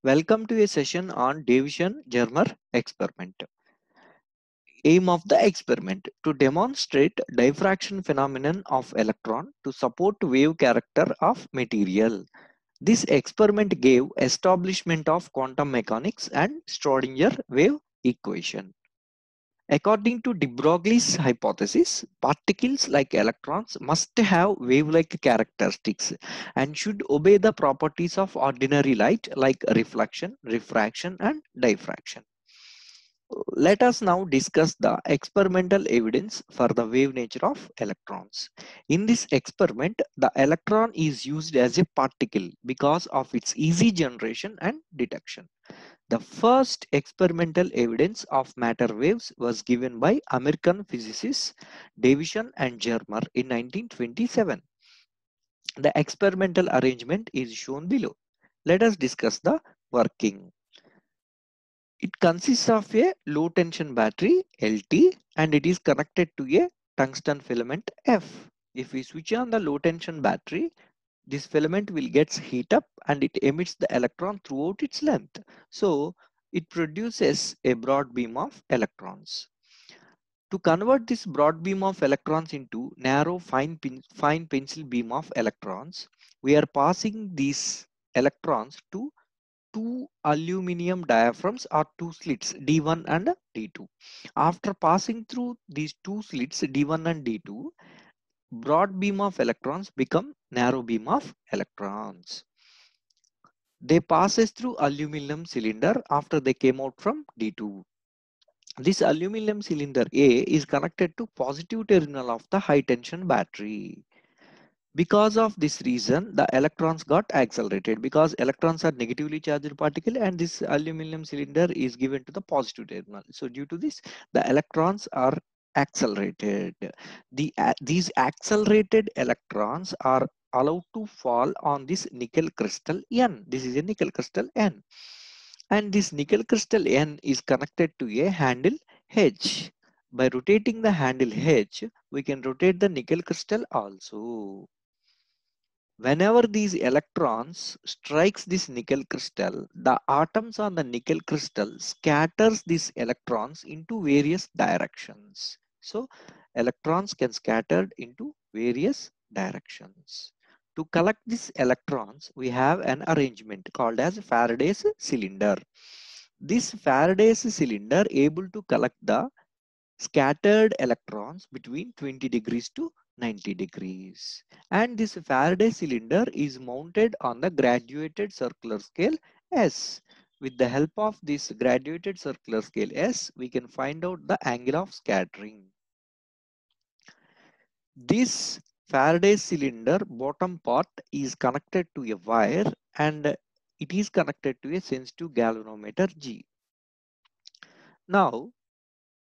Welcome to a session on Davison-Germer experiment. Aim of the experiment to demonstrate diffraction phenomenon of electron to support wave character of material. This experiment gave establishment of quantum mechanics and Schrodinger wave equation. According to de Broglie's hypothesis, particles like electrons must have wave-like characteristics and should obey the properties of ordinary light like reflection, refraction, and diffraction. Let us now discuss the experimental evidence for the wave nature of electrons. In this experiment, the electron is used as a particle because of its easy generation and detection. The first experimental evidence of matter waves was given by American physicists Davison and Germer in 1927. The experimental arrangement is shown below. Let us discuss the working. It consists of a low tension battery LT and it is connected to a tungsten filament F. If we switch on the low tension battery, this filament will get heat up and it emits the electron throughout its length. So it produces a broad beam of electrons. To convert this broad beam of electrons into narrow fine pencil beam of electrons, we are passing these electrons to two aluminum diaphragms or two slits D1 and D2. After passing through these two slits D1 and D2, broad beam of electrons become narrow beam of electrons. They passes through aluminum cylinder after they came out from D2. This aluminum cylinder A is connected to positive terminal of the high tension battery. Because of this reason, the electrons got accelerated because electrons are negatively charged particle and this aluminum cylinder is given to the positive terminal. So due to this, the electrons are accelerated. These accelerated electrons are allowed to fall on this nickel crystal N. This is a nickel crystal N. And this nickel crystal N is connected to a handle H. By rotating the handle H, we can rotate the nickel crystal also. Whenever these electrons strikes this nickel crystal, the atoms on the nickel crystal scatters these electrons into various directions. So electrons can scatter into various directions. To collect these electrons, we have an arrangement called as Faraday's cylinder. This Faraday's cylinder able to collect the scattered electrons between 20 degrees to 90 degrees. And this Faraday cylinder is mounted on the graduated circular scale S. With the help of this graduated circular scale S, we can find out the angle of scattering. This Faraday cylinder bottom part is connected to a wire and it is connected to a sensitive galvanometer G. Now,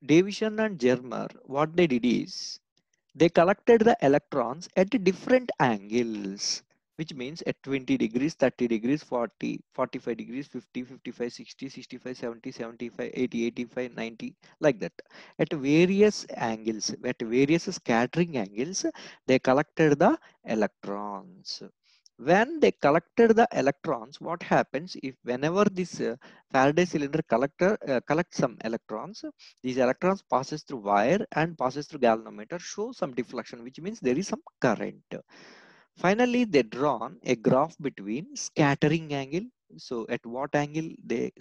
Davison and Germer, what they did is they collected the electrons at different angles, which means at 20 degrees, 30 degrees, 40, 45 degrees, 50, 55, 60, 65, 70, 75, 80, 85, 90, like that. At various angles, at various scattering angles, they collected the electrons. When they collected the electrons, what happens if whenever this Faraday cylinder collects some electrons, these electrons passes through wire and passes through galvanometer, show some deflection, which means there is some current. Finally, they drawn a graph between scattering angle. So at what angle they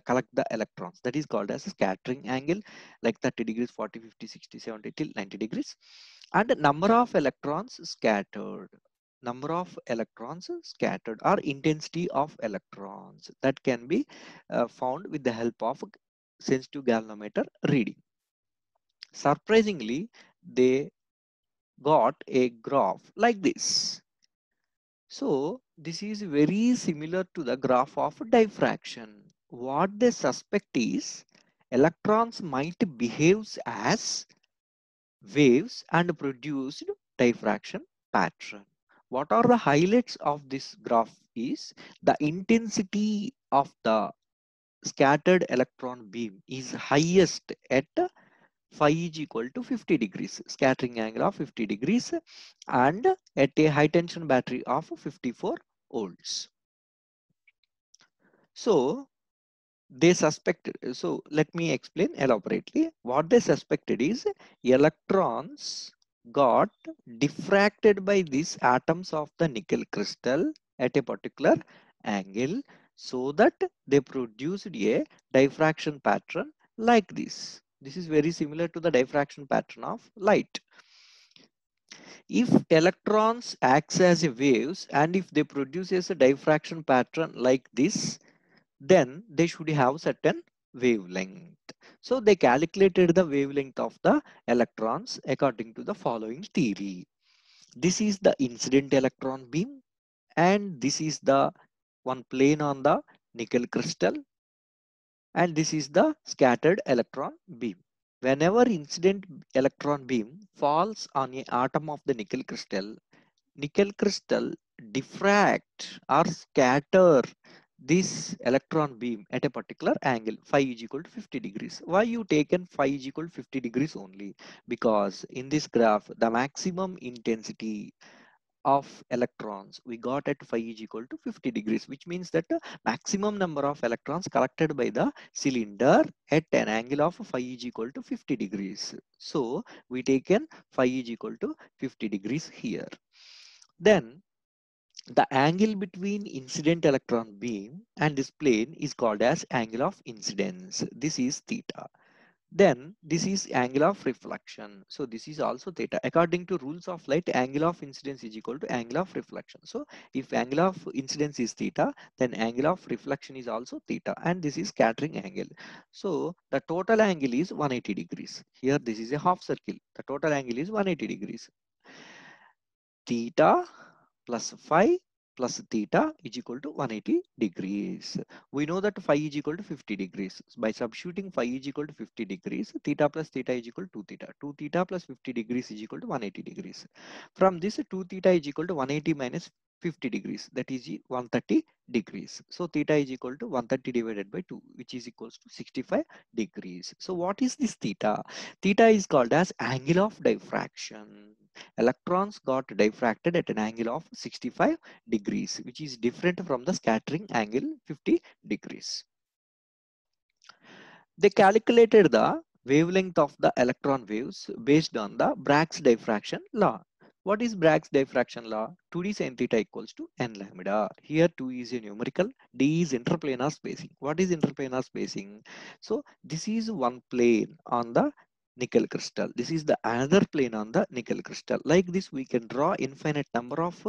collect the electrons, that is called as a scattering angle, like 30 degrees, 40, 50, 60, 70 till 90 degrees. And number of electrons scattered. Number of electrons scattered or intensity of electrons that can be found with the help of sensitive galvanometer reading. Surprisingly, they got a graph like this. So this is very similar to the graph of diffraction. What they suspect is electrons might behave as waves and produce diffraction pattern. What are the highlights of this graph is the intensity of the scattered electron beam is highest at phi is equal to 50 degrees, scattering angle of 50 degrees, and at a high tension battery of 54 volts. So they suspected, so let me explain elaborately. What they suspected is electrons got diffracted by these atoms of the nickel crystal at a particular angle, so that they produced a diffraction pattern like this. This is very similar to the diffraction pattern of light. If electrons acts as a waves and if they produces a diffraction pattern like this, then they should have certain wavelength. So they calculated the wavelength of the electrons according to the following theory. This is the incident electron beam, and this is the one plane on the nickel crystal, and this is the scattered electron beam. Whenever incident electron beam falls on an atom of the nickel crystal diffract or scatter this electron beam at a particular angle. Phi is equal to 50 degrees. Why you taken phi is equal to 50 degrees only? Because in this graph the maximum intensity of electrons we got at phi is equal to 50 degrees, which means that the maximum number of electrons collected by the cylinder at an angle of phi is equal to 50 degrees. So we taken phi is equal to 50 degrees here. Then the angle between incident electron beam and this plane is called as angle of incidence. This is theta. Then this is angle of reflection. So this is also theta. According to rules of light, angle of incidence is equal to angle of reflection. So if angle of incidence is theta, then angle of reflection is also theta, and this is scattering angle. So the total angle is 180 degrees. Here this is a half circle. The total angle is 180 degrees. Theta plus phi plus theta is equal to 180 degrees. We know that phi is equal to 50 degrees. By substituting phi is equal to 50 degrees, theta plus theta is equal to 2 theta. 2 theta plus 50 degrees is equal to 180 degrees. From this, 2 theta is equal to 180 minus 50 degrees, that is 130 degrees. So theta is equal to 130 divided by 2, which is equals to 65 degrees. So what is this theta? Theta is called as angle of diffraction. Electrons got diffracted at an angle of 65 degrees, which is different from the scattering angle 50 degrees. They calculated the wavelength of the electron waves based on the Bragg's diffraction law. What is Bragg's diffraction law? 2d sin theta equals to n lambda. Here 2 is a numerical, d is interplanar spacing. What is interplanar spacing? So this is one plane on the nickel crystal. This is the another plane on the nickel crystal. Like this, we can draw infinite number of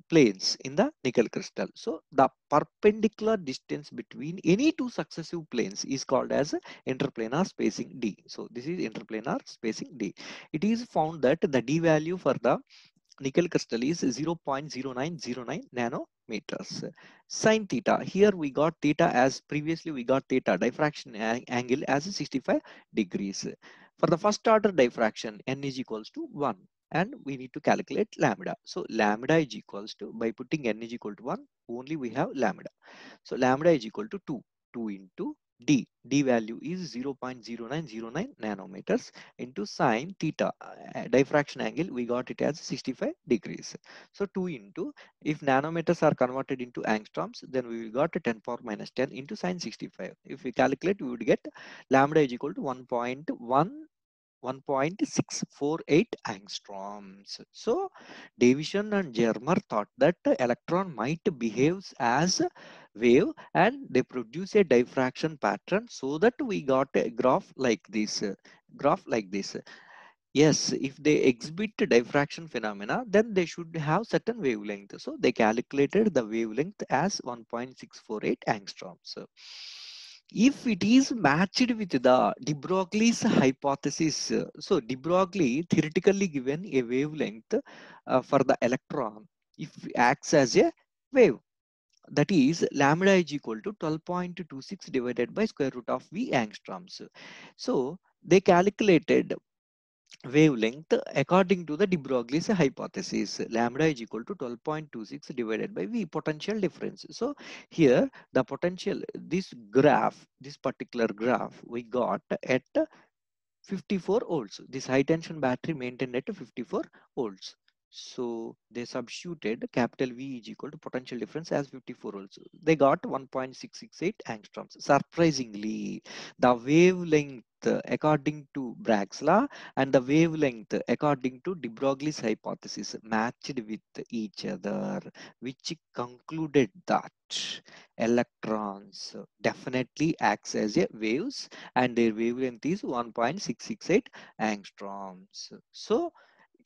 planes in the nickel crystal. So the perpendicular distance between any two successive planes is called as interplanar spacing d. So this is interplanar spacing d. It is found that the d value for the nickel crystal is 0.0909 nanometers. Sin theta, here we got theta as previously we got theta diffraction angle as 65 degrees. For the first order diffraction, n is equals to 1, and we need to calculate lambda. So lambda is equals to, by putting n is equal to 1, only we have lambda. So lambda is equal to 2. 2 into d. D value is 0.0909 nanometers into sine theta. Diffraction angle, we got it as 65 degrees. So 2 into, if nanometers are converted into angstroms, then we got 10 power minus 10 into sine 65. If we calculate, we would get lambda is equal to 1.648 angstroms. So Davison and Germer thought that the electron might behave as a wave and they produce a diffraction pattern, so that we got a graph like this. Yes, if they exhibit diffraction phenomena, then they should have certain wavelength. So they calculated the wavelength as 1.648 angstroms. If it is matched with the de Broglie's hypothesis, so de Broglie theoretically given a wavelength for the electron if it acts as a wave, that is lambda is equal to 12.26 divided by square root of V angstroms. So they calculated wavelength according to the de Broglie's hypothesis. Lambda is equal to 12.26 divided by V, potential difference. So here the potential, this graph, this particular graph we got at 54 volts. This high tension battery maintained at 54 volts. So they substituted capital V is equal to potential difference as 54 volts. They got 1.668 angstroms. Surprisingly, the wavelength according to Bragg's law and the wavelength according to de Broglie's hypothesis matched with each other, which concluded that electrons definitely acts as a waves and their wavelength is 1.668 angstroms. So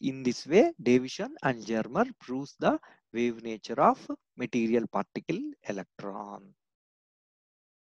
in this way, Davison and Germer proves the wave nature of material particle electron.